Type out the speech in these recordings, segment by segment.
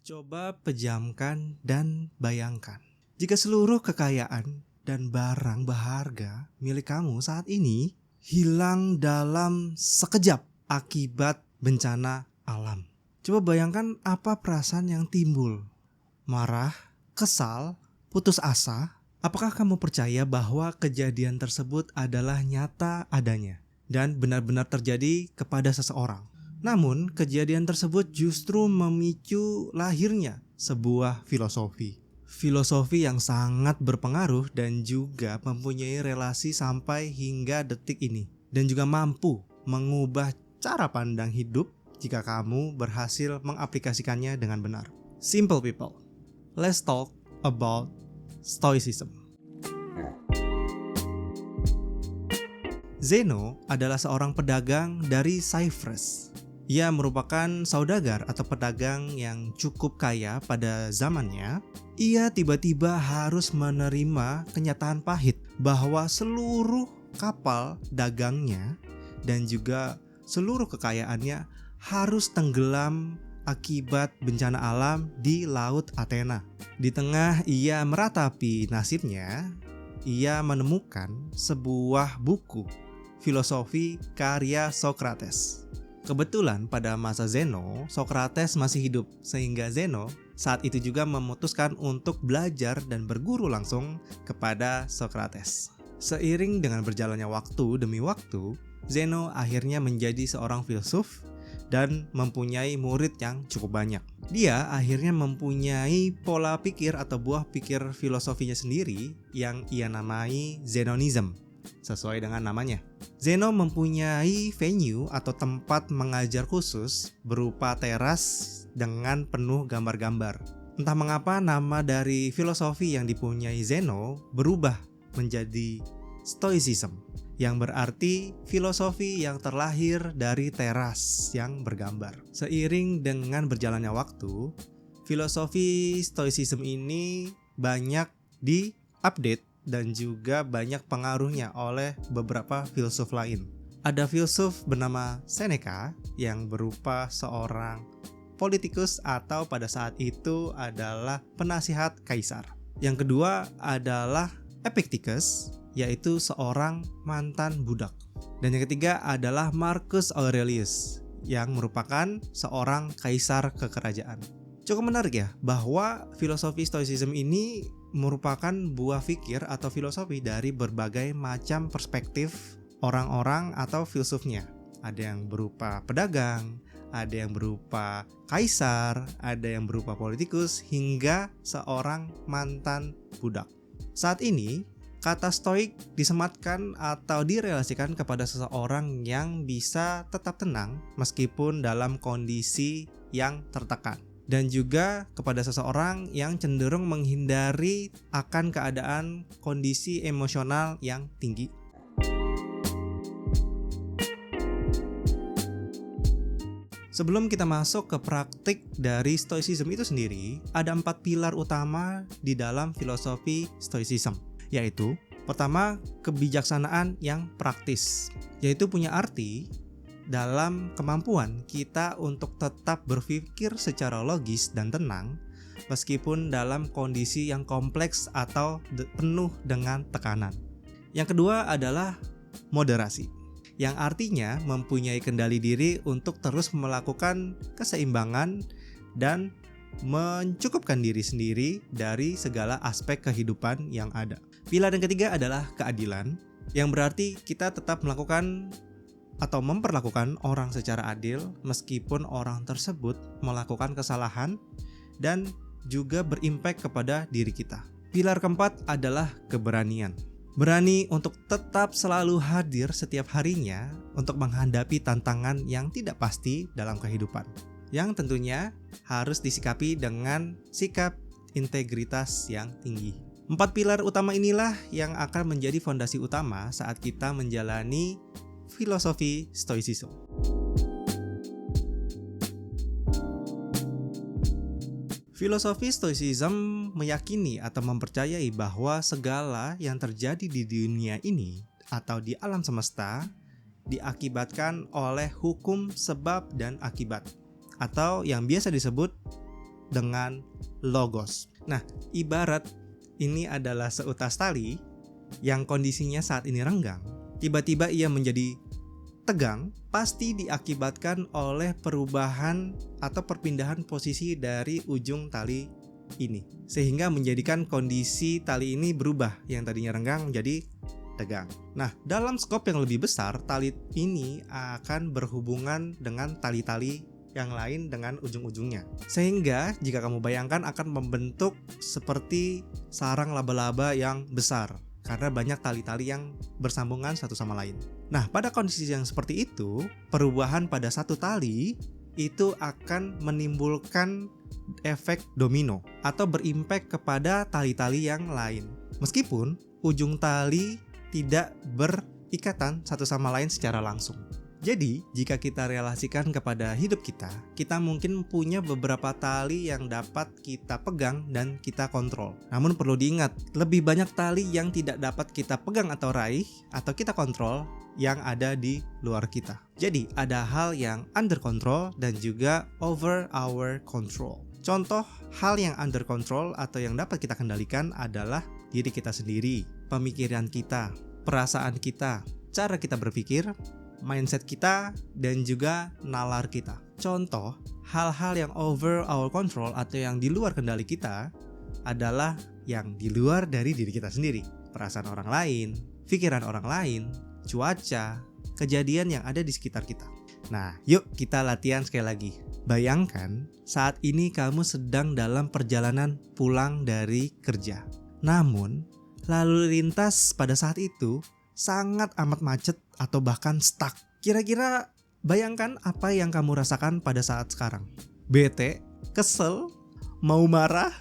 Coba pejamkan dan bayangkan, jika seluruh kekayaan dan barang berharga milik kamu saat ini hilang dalam sekejap akibat bencana alam. Coba bayangkan apa perasaan yang timbul. Marah, kesal, putus asa. Apakah kamu percaya bahwa kejadian tersebut adalah nyata adanya dan benar-benar terjadi kepada seseorang? Namun, kejadian tersebut justru memicu lahirnya sebuah filosofi. Filosofi yang sangat berpengaruh dan juga mempunyai relasi sampai hingga detik ini. Dan juga mampu mengubah cara pandang hidup jika kamu berhasil mengaplikasikannya dengan benar. Simple people, let's talk about Stoicism. Zeno adalah seorang pedagang dari Cyprus. Ia merupakan saudagar atau pedagang yang cukup kaya pada zamannya. Ia tiba-tiba harus menerima kenyataan pahit bahwa seluruh kapal dagangnya dan juga seluruh kekayaannya harus tenggelam akibat bencana alam di Laut Athena. Di tengah ia meratapi nasibnya, ia menemukan sebuah buku filosofi karya Socrates. Kebetulan pada masa Zeno, Socrates masih hidup, sehingga Zeno saat itu juga memutuskan untuk belajar dan berguru langsung kepada Socrates. Seiring dengan berjalannya waktu demi waktu, Zeno akhirnya menjadi seorang filsuf dan mempunyai murid yang cukup banyak. Dia akhirnya mempunyai pola pikir atau buah pikir filosofinya sendiri yang ia namai Zenonism. Sesuai dengan namanya, Zeno mempunyai venue atau tempat mengajar khusus berupa teras dengan penuh gambar-gambar. Entah mengapa nama dari filosofi yang dipunyai Zeno berubah menjadi Stoicism, yang berarti filosofi yang terlahir dari teras yang bergambar. Seiring dengan berjalannya waktu, filosofi Stoicism ini banyak diupdate dan juga banyak pengaruhnya oleh beberapa filsuf lain. Ada filsuf bernama Seneca yang berupa seorang politikus atau pada saat itu adalah penasihat kaisar. Yang kedua adalah Epictetus, yaitu seorang mantan budak. Dan yang ketiga adalah Marcus Aurelius yang merupakan seorang kaisar kekerajaan. Cukup menarik ya, bahwa filosofi Stoicism ini merupakan buah pikir atau filosofi dari berbagai macam perspektif orang-orang atau filsufnya. Ada yang berupa pedagang, ada yang berupa kaisar, ada yang berupa politikus, hingga seorang mantan budak. Saat ini, kata stoik disematkan atau direlasikan kepada seseorang yang bisa tetap tenang meskipun dalam kondisi yang tertekan. Dan juga kepada seseorang yang cenderung menghindari akan keadaan kondisi emosional yang tinggi. Sebelum kita masuk ke praktik dari Stoicism itu sendiri, ada 4 pilar utama di dalam filosofi Stoicism, yaitu pertama, kebijaksanaan yang praktis, yaitu punya arti dalam kemampuan kita untuk tetap berpikir secara logis dan tenang meskipun dalam kondisi yang kompleks atau penuh dengan tekanan. Yang kedua adalah moderasi, yang artinya mempunyai kendali diri untuk terus melakukan keseimbangan dan mencukupkan diri sendiri dari segala aspek kehidupan yang ada. Pilar yang ketiga adalah keadilan, yang berarti kita tetap melakukan atau memperlakukan orang secara adil meskipun orang tersebut melakukan kesalahan dan juga berimpak kepada diri kita. Pilar keempat adalah keberanian. Berani untuk tetap selalu hadir setiap harinya untuk menghadapi tantangan yang tidak pasti dalam kehidupan, yang tentunya harus disikapi dengan sikap integritas yang tinggi. 4 pilar utama inilah yang akan menjadi fondasi utama saat kita menjalani filosofi Stoicism. Filosofi Stoicism meyakini atau mempercayai bahwa segala yang terjadi di dunia ini atau di alam semesta diakibatkan oleh hukum sebab dan akibat, atau yang biasa disebut dengan logos. Nah, ibarat ini adalah seutas tali yang kondisinya saat ini renggang, tiba-tiba ia menjadi tegang, pasti diakibatkan oleh perubahan atau perpindahan posisi dari ujung tali ini, sehingga menjadikan kondisi tali ini berubah, yang tadinya renggang menjadi tegang. Nah, dalam skop yang lebih besar, tali ini akan berhubungan dengan tali-tali yang lain dengan ujung-ujungnya, sehingga jika kamu bayangkan akan membentuk seperti sarang laba-laba yang besar karena banyak tali-tali yang bersambungan satu sama lain. Nah, pada kondisi yang seperti itu, perubahan pada satu tali itu akan menimbulkan efek domino atau berimpact kepada tali-tali yang lain, meskipun ujung tali tidak berikatan satu sama lain secara langsung. Jadi, jika kita relasikan kepada hidup kita, kita mungkin punya beberapa tali yang dapat kita pegang dan kita kontrol. Namun perlu diingat, lebih banyak tali yang tidak dapat kita pegang atau raih atau kita kontrol yang ada di luar kita. Jadi, ada hal yang under control dan juga over our control. Contoh hal yang under control atau yang dapat kita kendalikan adalah diri kita sendiri, pemikiran kita, perasaan kita, cara kita berpikir, mindset kita, dan juga nalar kita. Contoh, hal-hal yang over our control atau yang di luar kendali kita adalah yang di luar dari diri kita sendiri. Perasaan orang lain, pikiran orang lain, cuaca, kejadian yang ada di sekitar kita. Nah, yuk kita latihan sekali lagi. Bayangkan saat ini kamu sedang dalam perjalanan pulang dari kerja. Namun, lalu lintas pada saat itu sangat amat macet atau bahkan stuck. Kira-kira bayangkan apa yang kamu rasakan pada saat sekarang. Bete, kesel, mau marah?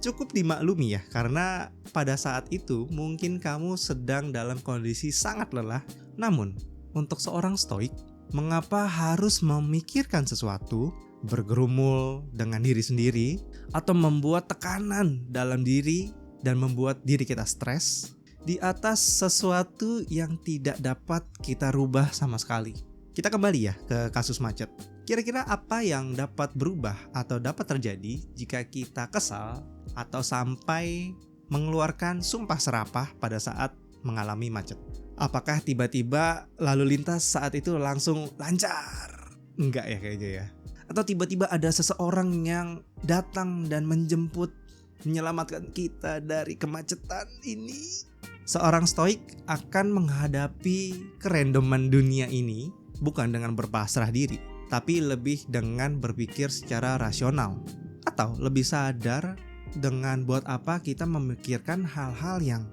Cukup dimaklumi ya, karena pada saat itu mungkin kamu sedang dalam kondisi sangat lelah. Namun, untuk seorang stoik, mengapa harus memikirkan sesuatu, bergerumul dengan diri sendiri, atau membuat tekanan dalam diri dan membuat diri kita stres di atas sesuatu yang tidak dapat kita rubah sama sekali? Kita kembali ya ke kasus macet. Kira-kira apa yang dapat berubah atau dapat terjadi jika kita kesal atau sampai mengeluarkan sumpah serapah pada saat mengalami macet? Apakah tiba-tiba lalu lintas saat itu langsung lancar? Enggak ya kayaknya ya. Atau tiba-tiba ada seseorang yang datang dan menjemput, menyelamatkan kita dari kemacetan ini? Seorang stoik akan menghadapi kerandoman dunia ini bukan dengan berpasrah diri, tapi lebih dengan berpikir secara rasional, atau lebih sadar dengan buat apa kita memikirkan hal-hal yang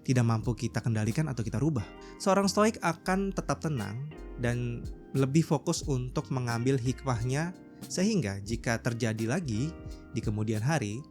tidak mampu kita kendalikan atau kita rubah. Seorang stoik akan tetap tenang dan lebih fokus untuk mengambil hikmahnya, sehingga jika terjadi lagi di kemudian hari,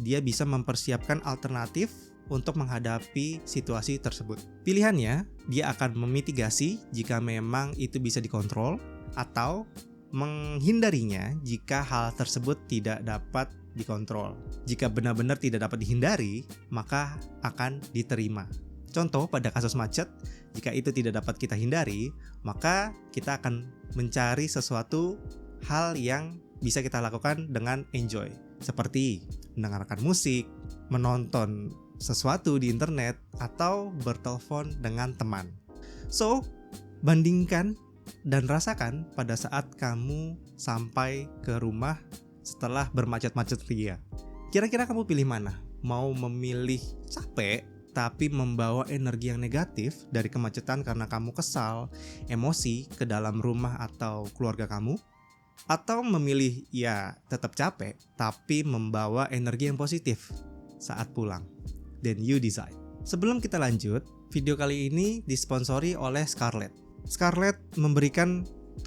dia bisa mempersiapkan alternatif untuk menghadapi situasi tersebut. Pilihannya, dia akan memitigasi jika memang itu bisa dikontrol, atau menghindarinya jika hal tersebut tidak dapat dikontrol. Jika benar-benar tidak dapat dihindari, maka akan diterima. Contoh pada kasus macet, jika itu tidak dapat kita hindari, maka kita akan mencari sesuatu hal yang bisa kita lakukan dengan enjoy, seperti mendengarkan musik, menonton sesuatu di internet, atau bertelepon dengan teman. So, bandingkan dan rasakan pada saat kamu sampai ke rumah setelah bermacet-macet ria. Kira-kira kamu pilih mana? Mau memilih capek tapi membawa energi yang negatif dari kemacetan karena kamu kesal, emosi ke dalam rumah atau keluarga kamu? Atau memilih ya tetap capek tapi membawa energi yang positif saat pulang? Then you decide. Sebelum kita lanjut, video kali ini disponsori oleh Scarlett. Scarlett memberikan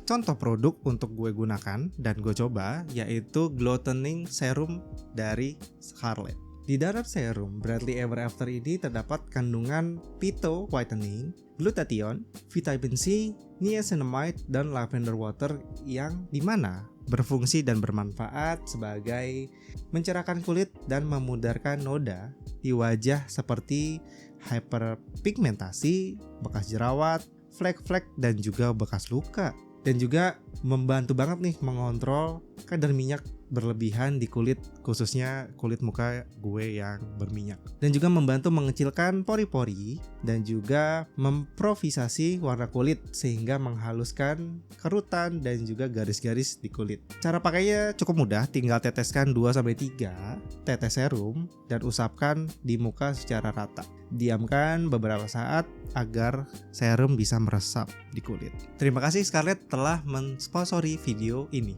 contoh produk untuk gue gunakan dan gue coba, yaitu Glow Toning Serum dari Scarlett. Di dalam serum Brightly Ever After ini terdapat kandungan Phyto Whitening, glutathione, vitamin C, niacinamide, dan lavender water yang dimana berfungsi dan bermanfaat sebagai mencerahkan kulit dan memudarkan noda di wajah seperti hyperpigmentasi, bekas jerawat, flek-flek, dan juga bekas luka. Dan juga membantu banget nih mengontrol kadar minyak berlebihan di kulit, khususnya kulit muka gue yang berminyak. Dan juga membantu mengecilkan pori-pori dan juga memprovisasi warna kulit sehingga menghaluskan kerutan dan juga garis-garis di kulit. Cara pakainya cukup mudah, tinggal teteskan 2-3 tetes serum dan usapkan di muka secara rata. Diamkan beberapa saat agar serum bisa meresap di kulit. Terima kasih Scarlett telah mensponsori video ini.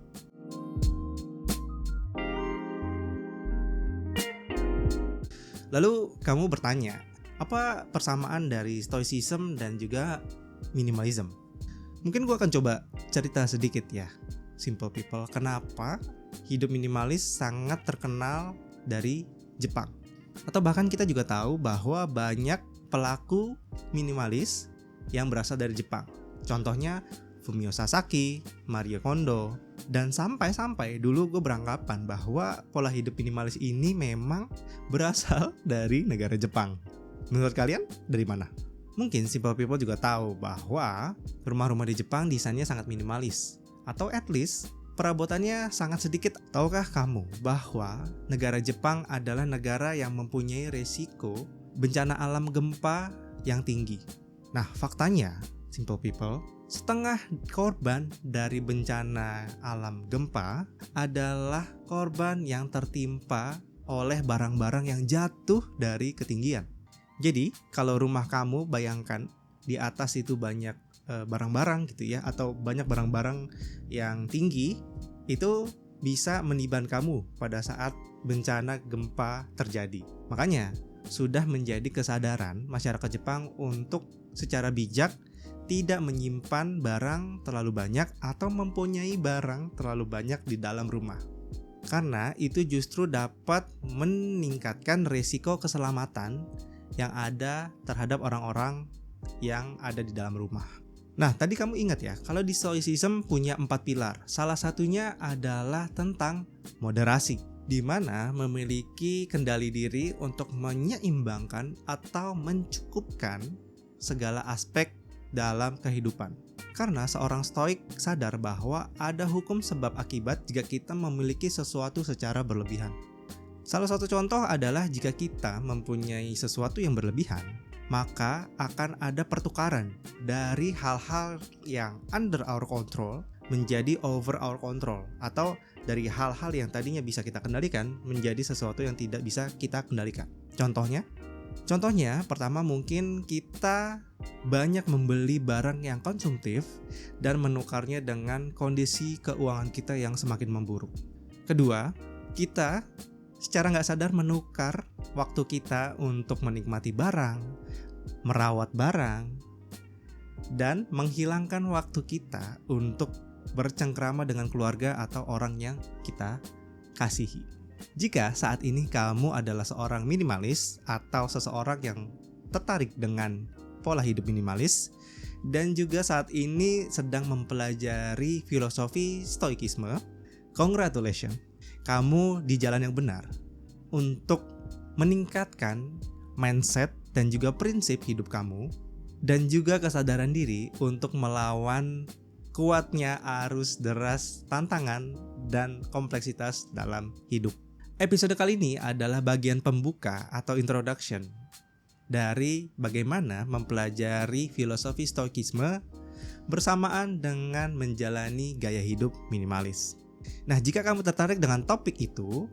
Lalu kamu bertanya, apa persamaan dari stoicism dan juga minimalism? Mungkin gue akan coba cerita sedikit ya, simple people, kenapa hidup minimalis sangat terkenal dari Jepang. Atau bahkan kita juga tahu bahwa banyak pelaku minimalis yang berasal dari Jepang. Contohnya Fumio Sasaki, Marie Kondo, dan sampai dulu gue beranggapan bahwa pola hidup minimalis ini memang berasal dari negara Jepang. Menurut kalian dari mana? Mungkin simple people juga tahu bahwa rumah-rumah di Jepang desainnya sangat minimalis, atau at least perabotannya sangat sedikit. Tahukah kamu bahwa negara Jepang adalah negara yang mempunyai resiko bencana alam gempa yang tinggi? Nah, faktanya, simple people, setengah korban dari bencana alam gempa adalah korban yang tertimpa oleh barang-barang yang jatuh dari ketinggian. Jadi, kalau rumah kamu bayangkan di atas itu banyak barang-barang gitu ya, atau banyak barang-barang yang tinggi, itu bisa meniban kamu pada saat bencana gempa terjadi. Makanya, sudah menjadi kesadaran masyarakat Jepang untuk secara bijak tidak menyimpan barang terlalu banyak atau mempunyai barang terlalu banyak di dalam rumah. Karena itu justru dapat meningkatkan risiko keselamatan yang ada terhadap orang-orang yang ada di dalam rumah. Nah, tadi kamu ingat ya, kalau di stoicism punya 4 pilar. Salah satunya adalah tentang moderasi, di mana memiliki kendali diri untuk menyeimbangkan atau mencukupkan segala aspek dalam kehidupan. Karena seorang stoik sadar bahwa ada hukum sebab akibat jika kita memiliki sesuatu secara berlebihan. Salah satu contoh adalah jika kita mempunyai sesuatu yang berlebihan, maka akan ada pertukaran dari hal-hal yang under our control menjadi over our control, atau dari hal-hal yang tadinya bisa kita kendalikan menjadi sesuatu yang tidak bisa kita kendalikan. Contohnya, pertama mungkin kita banyak membeli barang yang konsumtif dan menukarnya dengan kondisi keuangan kita yang semakin memburuk. Kedua, kita secara nggak sadar menukar waktu kita untuk menikmati barang, merawat barang, dan menghilangkan waktu kita untuk bercengkrama dengan keluarga atau orang yang kita kasihi. Jika saat ini kamu adalah seorang minimalis atau seseorang yang tertarik dengan pola hidup minimalis dan juga saat ini sedang mempelajari filosofi stoikisme, congratulations, kamu di jalan yang benar untuk meningkatkan mindset dan juga prinsip hidup kamu dan juga kesadaran diri untuk melawan kuatnya arus deras tantangan dan kompleksitas dalam hidup. Episode kali ini adalah bagian pembuka atau introduction dari bagaimana mempelajari filosofi stoikisme bersamaan dengan menjalani gaya hidup minimalis. Nah, jika kamu tertarik dengan topik itu,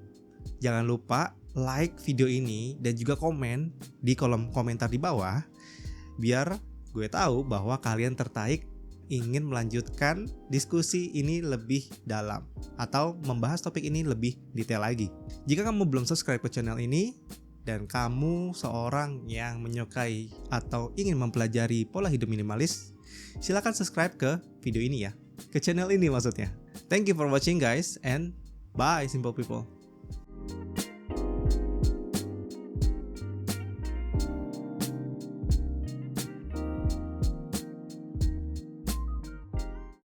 jangan lupa like video ini dan juga komen di kolom komentar di bawah biar gue tahu bahwa kalian tertarik ingin melanjutkan diskusi ini lebih dalam atau membahas topik ini lebih detail lagi. Jika kamu belum subscribe ke channel ini dan kamu seorang yang menyukai atau ingin mempelajari pola hidup minimalis, silakan subscribe ke video ini ya, ke channel ini maksudnya. Thank you for watching guys, and bye simple people.